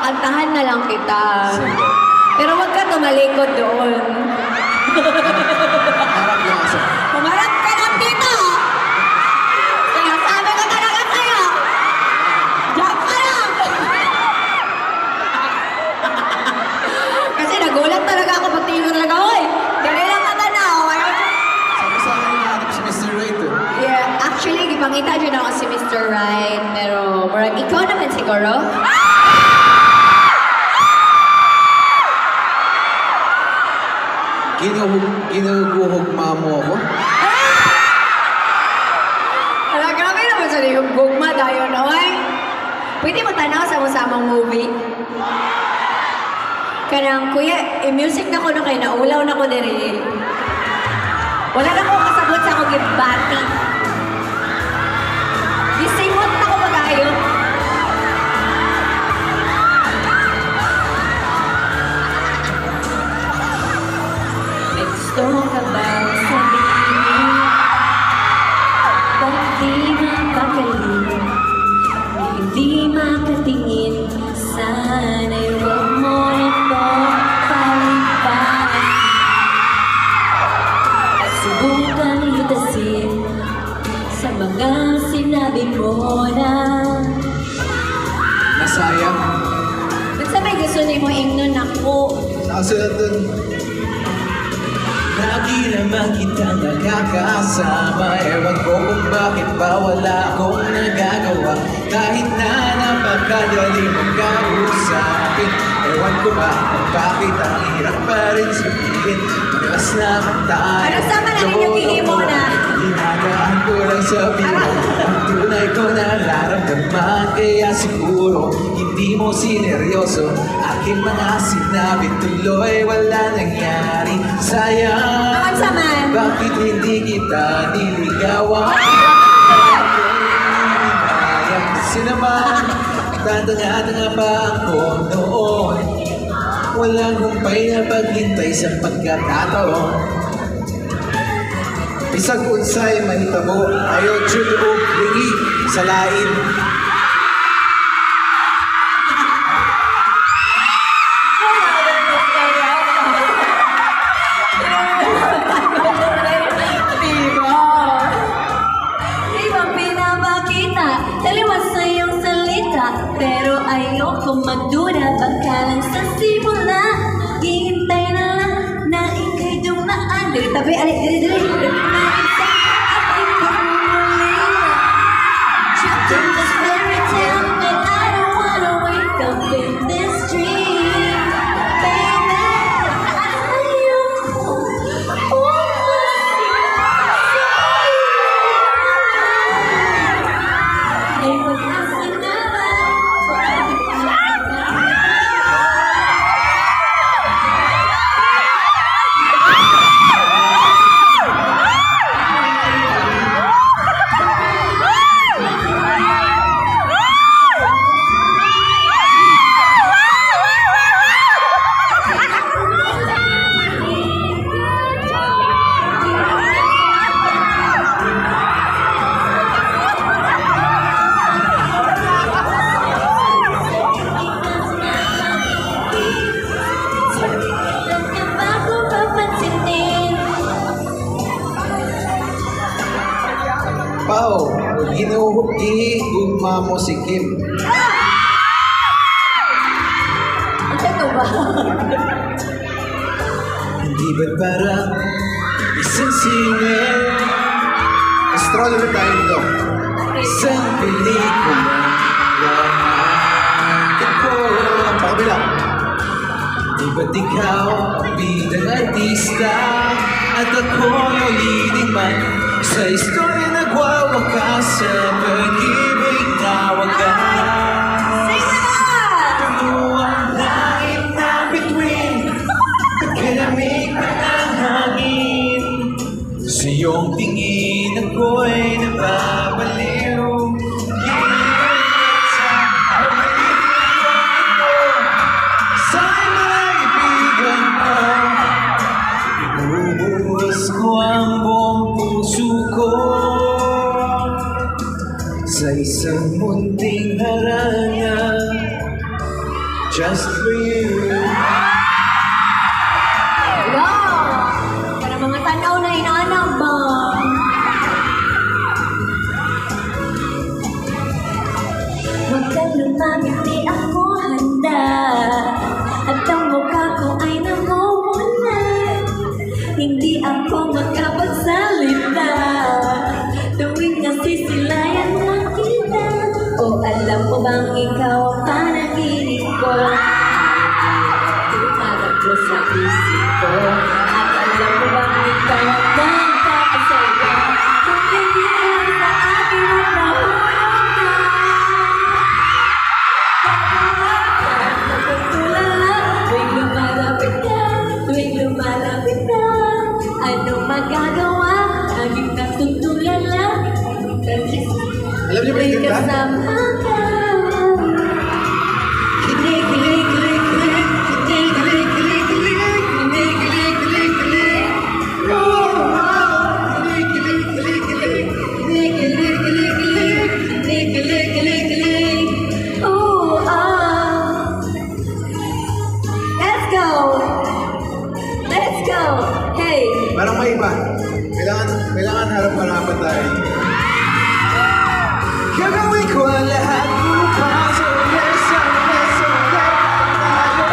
kakantahan na lang kita. Sige. Pero wag ka tumalikod doon. Harap lang sa... Pumarap ka lang dito! Sinasabi ko talaga sa'yo! Diyan ka lang! Kasi nagulat talaga ako pag tingin ko talaga, Hoy! Dali lang matanaw! Sabi sa akin nahanap si Mr. Right eh. Yeah, actually, gipangita dyan ako si Mr. Right. Pero, murag ikaw naman siguro. Ginuguhugma mo ako? Hala, grabe naman sa yung gugma tayo, no? Pwede mo tanaw sa samang movie? Kanang, kuya, music na ko no kay naulaw na ko diri. Wala na ko kasabot sa akong gibati. Gisimot na ko magayo. May gusto ka bang sabihin? Bakit di mapagaling? Hindi makatingin. Sana'y huwag mo ito palipas. At subukan lutasin sa mga sinabi mo na Nasayang. ba't sa may gusto ni mo ingnon ako? Nakasunod dun. Lagi naman kita nakakasama. Ewan ko kung bakit ba wala akong nagagawa. Kahit na napakadali mong kausapin. Ewan ko ba kung bakit ang hirap pa rin sabihin. Madalas naman tayo. Ano sama na ninyo gihimo na? Hinagaan ko lang sabihin. Ang tunay ko nararamdaman. Kaya siguro hindi mo sineryoso. Aking mga sinabi tuloy wala nangyari. Sayang. Naman saman. Bakit hindi kita niligawan? Kasi naman, tatanga-tanga pa ako noon. Walang humpay na paghintay sa pagkakataon. Isang unsay mahitabo, ayaw tsudo lingi sa lain. Diba? Diba pinapakita? Taliwas sa iyong salita. Pero ayoko magdura. Baka lang sa simula. Hihintay na lang na ikay dumaan. Dili tabi, alik, dili, dili. At ikaw muli na. Trapped in this fairy tale. And I don't wanna wake up in this dream. Baby, ayoko. Ay, wala sinabi. Pao, ginuhugma mo si Kim. Ito ba? Hindi ba't parang isang singil? Stroll ulit tayo dito. Isang pelikula. Ito, pakabila. Di ba't ikaw ang bidang artista? At ako yung leading man sa istorya nagwawakas sa pag-ibig na wagas. Ang langit na between pagkalamig ng hangin. Sa iyong tingin ako'y nababaliw. Sa isang munting harana, just for you. Wow! Para mga tanaw na inaanang ba? Huwag kang lumapit, di ako handa. At ang mukha ko ay namumula. Hindi ako makapagsalita tuwing nasisilayan lang kita. O alam mo bang ikaw ang panaginip ko? Tumatag ko sa isip ko. At alam mo bang ikaw ang nagkakasaya? Kung hindi ka lang sa akin ang nahulog ka. Napagtulala tuwing lumalapit ka, tuwing lumalapit ka. Anong magagawa? Laging natutulala. Alam niyo ba yung Tuwing ganda? kasama ka. Kilig, kilig, kilig, kilig. Kilig, kilig, kilig, kilig. Kilig, kilig, kilig, kilig. Oh, oh. Kilig, kilig, kilig, kilig. Kilig, kilig, kilig, kilig. Kilig, kilig, kilig, kilig. Oh, ah. Let's go. Let's go. Hey. Parang may iba. Kailangan harap-harapan tayo. Gagawin ko ang lahat upang sa ulit, sa ulit, sa ulit tayo.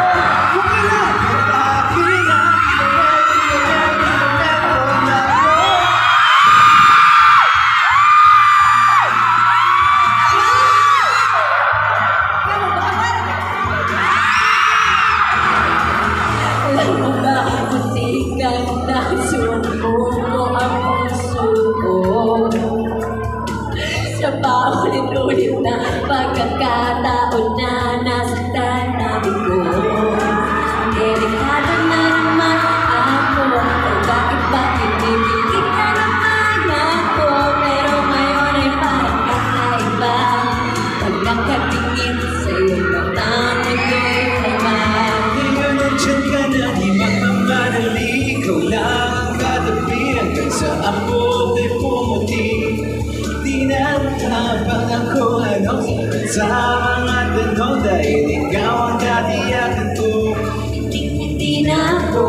Kung ilan ang aking ang kilometro na ako. Alam mo ba, hindi ka na sumuko ang puso ko. Sa paulit-ulit na pagkakataon na nasaktan namin ko. Delikado na naman ako. O bakit pinipigil na naman ako? Pero ngayon ay parang kakaiba. Pag nakatingin sa'yo matang nag-iiman. Ngayon nandiyan ka na, di magmamadali. Ikaw lang ang katabi hanggang sa abot ay pumuti. Di na habang ako anong sa mga tanong dahil ikaw ang katiyakan ko. Hindi na ako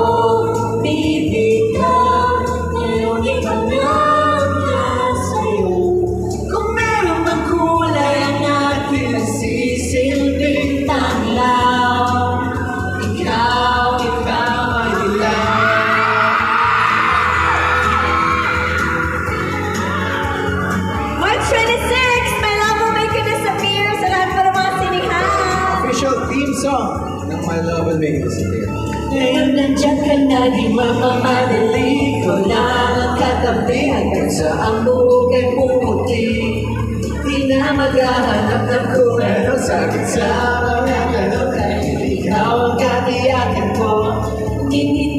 bibitaw. Ngayon ipanang na sa'yo. Kung meron mang kulay ang ating sisilbing tanglaw. Ikaw Ikaw ay dilaw. 126, My Love Will Make You Disappear sa lahat pa ng mga sinihan. Official theme song ng My Love Will Make You Disappear. Ngayon nandiyan ka na, di mamamadali. Ikaw lang ang katabi hanggang sa ang buhok ay pumuti. Di na maghahanap ng kung ano sakit sa mga tanong dahil ikaw ang katiyakan ko. Hindi